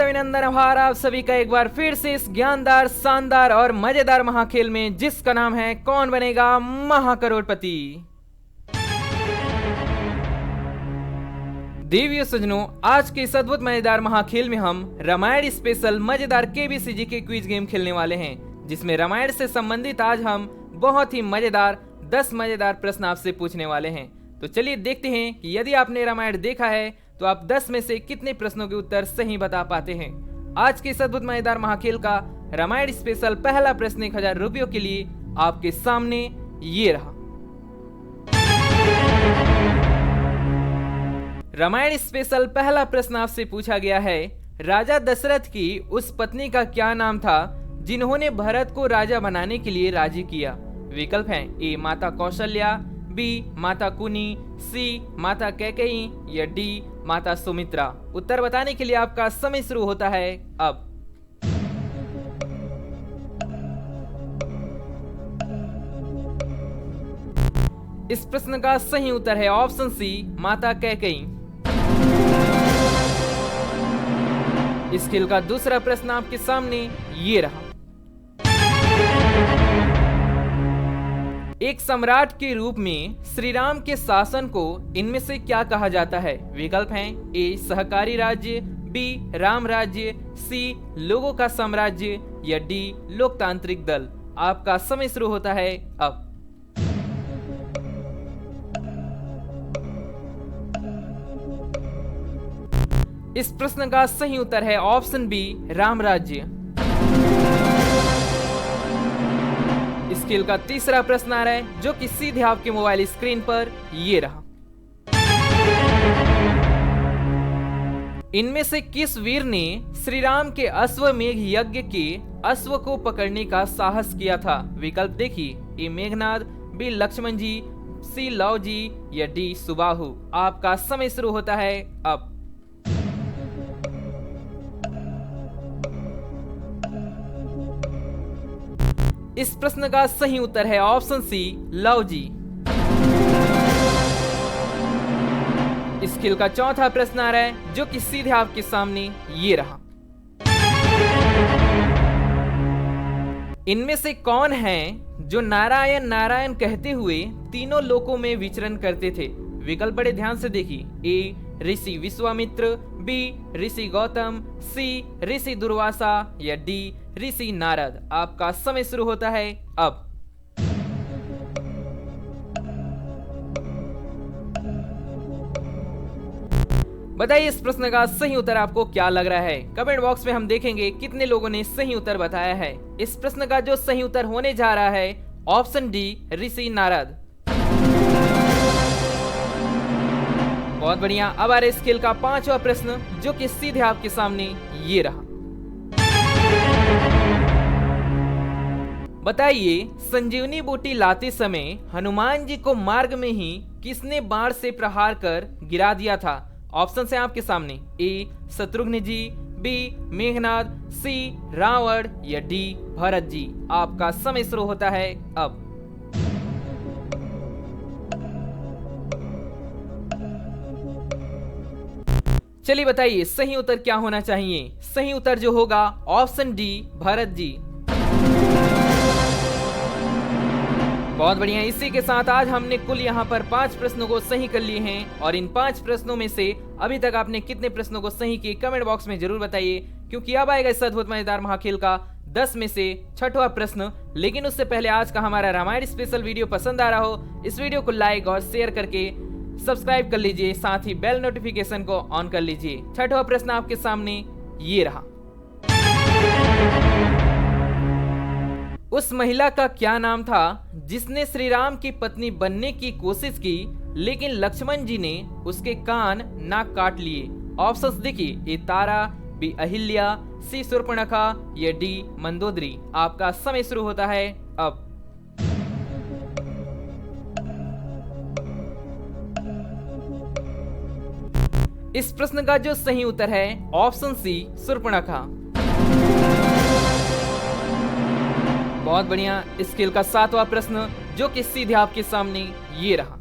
अभिनंदन आभार आप सभी का एक बार फिर से इस ज्ञानदार, शानदार और मजेदार महाखेल में, जिसका नाम है कौन बनेगा महाकरोड़पति। देवियों सज्जनों, आज के इस अद्भुत मजेदार महाखेल में हम रामायण स्पेशल मजेदार केबीसीजी के क्विज गेम खेलने वाले हैं, जिसमें रामायण से संबंधित आज हम बहुत ही मजेदार 10 मजेदार प्रश्न आपसे पूछने वाले हैं। तो चलिए देखते हैं कि यदि आपने रामायण देखा है तो आप 10 में से कितने प्रश्नों के उत्तर सही बता पाते हैं। आज के इस अद्भुत मजेदार महाखेल का रामायण स्पेशल पहला प्रश्न 1000 रुपयों के लिए आपके सामने ये रहा। रामायण स्पेशल पहला प्रश्न आपसे पूछा गया है, राजा दशरथ की उस पत्नी का क्या नाम था जिन्होंने भरत को राजा बनाने के लिए राजी किया। विकल्प हैं ए माता कौशल्या, बी माता कुनी, सी माता कैकेयी या डी माता सुमित्रा। उत्तर बताने के लिए आपका समय शुरू होता है अब। इस प्रश्न का सही उत्तर है ऑप्शन सी माता कैकेयी। इस खेल का दूसरा प्रश्न आपके सामने ये रहा। एक सम्राट के रूप में श्री राम के शासन को इनमें से क्या कहा जाता है। विकल्प हैं ए सहकारी राज्य, बी राम राज्य, सी लोगों का साम्राज्य या डी लोकतांत्रिक दल। आपका समय शुरू होता है अब। इस प्रश्न का सही उत्तर है ऑप्शन बी राम राज्य। इस खेल का तीसरा प्रश्न आ रहा है, जो कि सीधे आपके मोबाइल स्क्रीन पर ये रहा। इनमें से किस वीर ने श्री राम के अश्वमेघ यज्ञ के अश्व को पकड़ने का साहस किया था। विकल्प देखिए, ए मेघनाद, बी लक्ष्मण जी, सी लव जी या डी सुबाहु। आपका समय शुरू होता है अब। इस प्रश्न का सही उत्तर है ऑप्शन सी लव जी। इस खेल का चौथा प्रश्न आ रहा है, जो कि सीधे आपके सामने ये रहा। इनमें से कौन है जो नारायण नारायण कहते हुए तीनों लोकों में विचरण करते थे। विकल्प बड़े ध्यान से देखिए, ए ऋषि विश्वामित्र, बी ऋषि गौतम, सी ऋषि दुर्वासा या डी ऋषि नारद। आपका समय शुरू होता है अब। बताइए इस प्रश्न का सही उत्तर आपको क्या लग रहा है। कमेंट बॉक्स में हम देखेंगे कितने लोगों ने सही उत्तर बताया है। इस प्रश्न का जो सही उत्तर होने जा रहा है ऑप्शन डी ऋषि नारद। बहुत बढ़िया। अब आ रहा इस खेल का पांचवा प्रश्न, जो कि सीधे आपके सामने ये रहा। बताइए, संजीवनी बूटी लाते समय हनुमान जी को मार्ग में ही किसने बाण से प्रहार कर गिरा दिया था। ऑप्शन है आपके सामने, ए शत्रुघ्न जी, बी मेघनाद, सी रावण या डी भरत जी। आपका समय शुरू होता है अब। चलिए बताइए सही उत्तर क्या होना चाहिए। सही उत्तर जो होगा ऑप्शन डी भरत जी। बहुत बढ़िया। इसी के साथ आज हमने कुल यहाँ पर 5 प्रश्नों को सही कर लिए हैं, और इन 5 प्रश्नों में से अभी तक आपने कितने प्रश्नों को सही किए कमेंट बॉक्स में जरूर बताइए, क्योंकि अब आएगा इस अद्भुत मजेदार महाखेल का 10 में से 6वां प्रश्न। लेकिन उससे पहले आज का हमारा रामायण स्पेशल वीडियो पसंद आ रहा हो, इस वीडियो को लाइक और शेयर करके सब्सक्राइब कर लीजिए, साथ ही बेल नोटिफिकेशन को ऑन कर लीजिए। 6वां प्रश्न आपके सामने ये रहा। उस महिला का क्या नाम था जिसने श्री राम की पत्नी बनने की कोशिश की, लेकिन लक्ष्मण जी ने उसके कान नाक काट लिए। ऑप्शंस देखिए, ए तारा, बी अहिल्या, सी शूर्पणखा या डी मंदोदरी। आपका समय शुरू होता है अब। इस प्रश्न का जो सही उत्तर है ऑप्शन सी शूर्पणखा। बहुत बढ़िया। इस खेल का 7वां प्रश्न, जो कि सीधे आपके सामने ये रहा।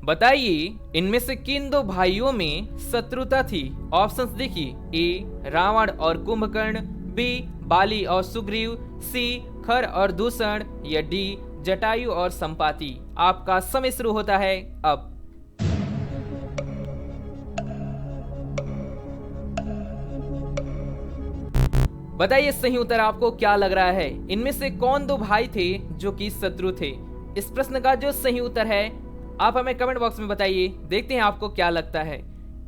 बताइए इनमें से किन दो भाइयों में शत्रुता थी। ऑप्शंस देखिए, ए रावण और कुंभकर्ण, बी बाली और सुग्रीव, सी खर और दूषण, या डी जटायु और संपाति। आपका समय शुरू होता है अब। बताइए सही उत्तर आपको क्या लग रहा है। इनमें से कौन दो भाई थे जो कि शत्रु थे? इस प्रश्न का जो सही उत्तर है आप हमें कमेंट बॉक्स में बताइए। देखते हैं आपको क्या लगता है।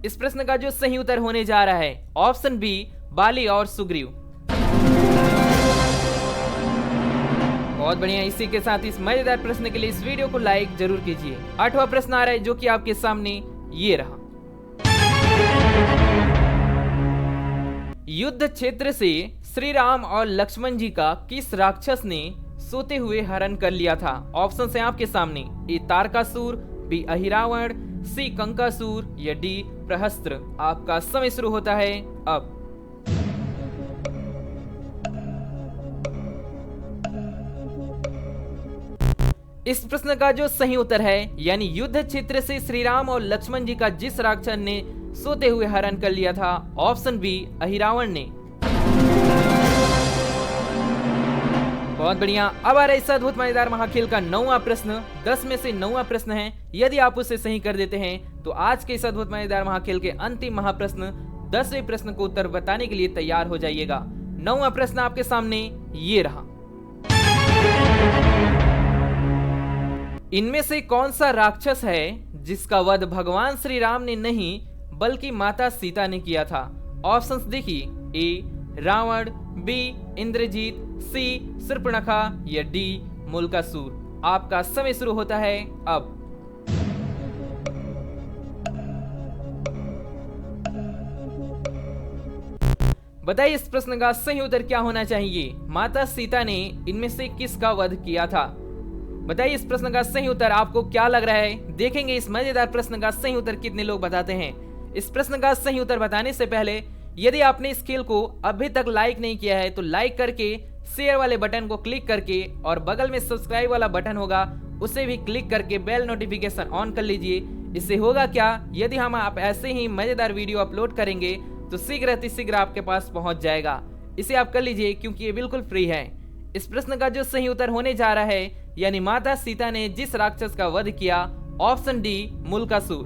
इस प्रश्न का जो सही उत्तर होने जा रहा है ऑप्शन बी बाली और सुग्रीव। बहुत बढ़िया। इसी के साथ इस मजेदार प्रश्न के लिए इस वीडियो को लाइक जरूर कीजिए। 8वां प्रश्न आ रहा है जो कि आपके सामने ये रहा। युद्ध क्षेत्र से श्री राम और लक्ष्मण जी का किस राक्षस ने सोते हुए हरण कर लिया था? ऑप्शन है आपके सामने, ए तारकासुर, बी अहिरावण, सी कंकासुर, या डी प्रहस्त्र। आपका समय शुरू होता है अब। इस प्रश्न का जो सही उत्तर है यानी युद्ध क्षेत्र से श्री राम और लक्ष्मण जी का जिस राक्षस ने सोते हुए हरण कर लिया था ऑप्शन बी अहिरावण ने। बहुत बढ़िया। अब आ रहा है इस अद्भुत मजेदार महाखेल का 9वां प्रश्न। 10 में से 9वां प्रश्न है। यदि आप उसे सही कर देते हैं तो आज के इस अद्भुत मजेदार महाखेल के अंतिम महाप्रश्न 10वें प्रश्न को उत्तर बताने के लिए तैयार हो जाइएगा। 9वां प्रश्न आपके सामने ये रहा। इनमें से कौन सा राक्षस है जिसका वध भगवान श्री राम ने नहीं बल्कि माता सीता ने किया था? ऑप्शंस देखिए, ए रावण, बी इंद्रजीत, सी शूर्पणखा, या डी मूलकासुर। आपका समय शुरू होता है अब। बताइए इस प्रश्न का सही उत्तर क्या होना चाहिए। माता सीता ने इनमें से किसका वध किया था? बताइए इस प्रश्न का सही उत्तर आपको क्या लग रहा है। देखेंगे इस मजेदार प्रश्न का सही उत्तर कितने लोग बताते हैं। इस प्रश्न का सही उत्तर बताने से पहले यदि आपने इस खेल को अभी तक लाइक नहीं किया है तो लाइक करके शेयर वाले बटन को क्लिक करके और बगल में सब्सक्राइब वाला बटन होगा उसे भी क्लिक करके बेल नोटिफिकेशन ऑन कर लीजिए। इससे होगा क्या, यदि हम आप ऐसे ही मजेदार वीडियो अपलोड करेंगे तो शीघ्र अतिशीघ्र आपके पास पहुंच जाएगा। इसे आप कर लीजिए क्योंकि ये बिल्कुल फ्री है। इस प्रश्न का जो सही उत्तर होने जा रहा है यानी माता सीता ने जिस राक्षस का वध किया ऑप्शन डी मूलकासुर।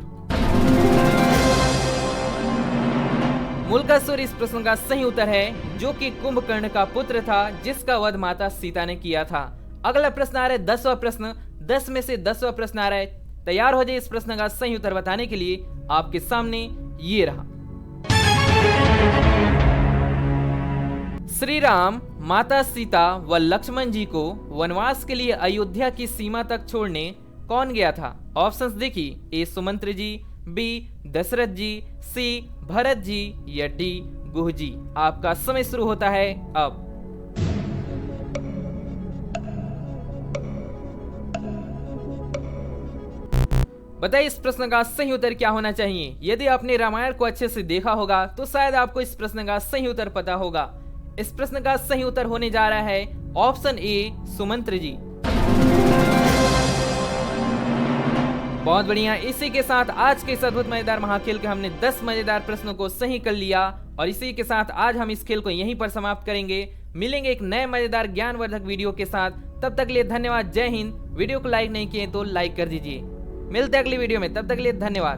मूलकासुर इस प्रश्न का सही उत्तर है जो कि कुंभकर्ण का पुत्र था जिसका वध माता सीता ने किया था। अगला प्रश्न आ रहा है 10वां प्रश्न। 10 में से 10वां प्रश्न आ रहा है। तैयार हो जाए इस प्रश्न का सही उत्तर बताने के लिए। आपके सामने ये रहा। श्री राम, माता सीता व लक्ष्मण जी को वनवास के लिए अयोध्या की सीमा तक छोड़ने कौन गया था? ऑप्शंस देखिए, ए सुमंत्र जी, बी दशरथ जी, सी भरत जी, या डी गुह जी। आपका समय शुरू होता है अब। बताइए इस प्रश्न का सही उत्तर क्या होना चाहिए। यदि आपने रामायण को अच्छे से देखा होगा तो शायद आपको इस प्रश्न का सही उत्तर पता होगा। इस प्रश्न का सही उत्तर होने जा रहा है ऑप्शन ए सुमंत्र जी। बहुत बढ़िया। इसी के साथ आज के इस अद्भुत मजेदार महाखेल के हमने 10 मजेदार प्रश्नों को सही कर लिया और इसी के साथ आज हम इस खेल को यहीं पर समाप्त करेंगे। मिलेंगे एक नए मजेदार ज्ञानवर्धक वीडियो के साथ। तब तक के लिए धन्यवाद। जय हिंद। वीडियो को लाइक नहीं किए तो लाइक कर दीजिए। मिलते हैं अगली वीडियो में, तब तक के लिए धन्यवाद।